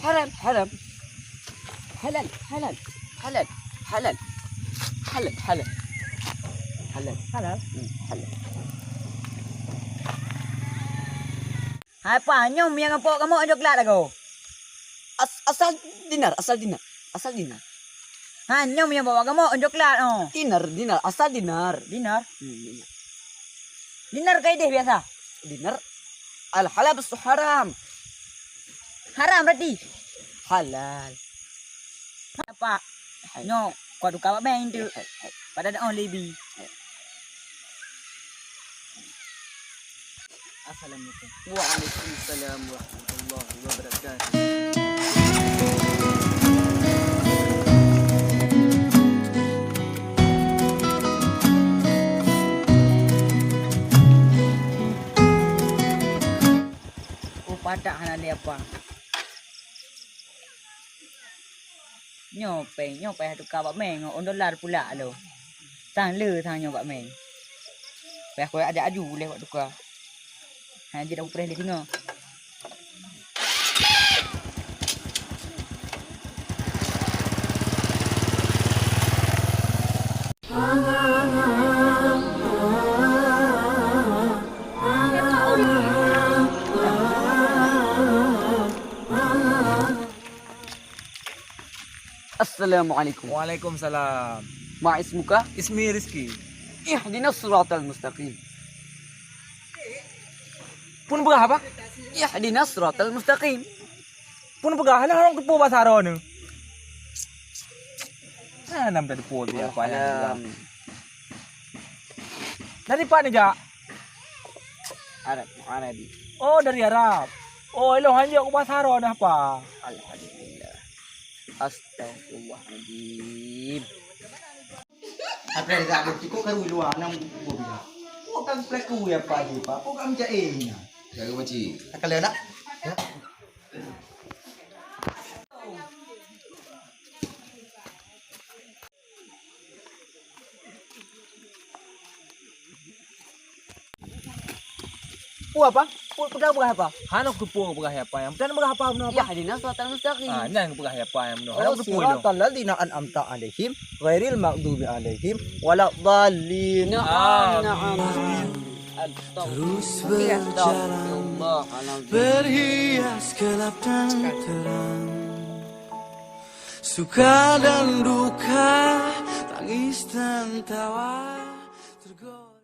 حرام حرام حلال حلال حلال حلال حلال حلال حلال Halal. حلال Hai pa nyom yang ngapok kamu coklat aku. asal dinar asal dinar Ha nyom yang bawa kamu coklat oh. dinar asal dinar Dinar. dinar Dinar kayak deh biasa. dinar al halal bus haram Haram berarti. halal Apa? Nyo, kau tu kawat main tu. Pada ada on lebih. Assalamualaikum. Waalaikumsalam warahmatullahi wabarakatuh. Oh padak hana dia apa? Nyo pe tu kawat main on dolar pula lo. Tang le tang nyo kawat main. Pe aku ada aju boleh buat tukar. Ha dia dah upres dia tengok. Assalamualaikum. Waalaikumsalam. Ma ismuka? Ismi Rizki. Ihdina siratal mustaqim. Pun berapa? Ihdina siratal mustaqim. Pun berapa lah orang tepu basaro ni. Nah, nam dari tepu dia apa ya? Dari mana ja? Arabi. Oh, dari Arab. Oh, elo hanya aku basaro dah apa? Alhamdulillah. Astaghfirullahaladzim. Apa yang tak berarti kau kan luar nang mobil. Kau kan pelaku ya pak ni pak. Kau kan jahil ni. Jaga macam. Kalau nak. Pu apa? Pu pegang berapa? Hana tepu berapa apa yang? Dan berapa benar apa? Ihdina siratal mustaqim. Ah, nan berapa apa yang benar? Hana tepu lo. Siratal ladzina an'amta alaihim ghairil maghdubi alaihim waladdallin. Na'am, na'am. Terus berjalan berhias gelap dan terang, suka dan duka, tangis dan tawa tergoyang.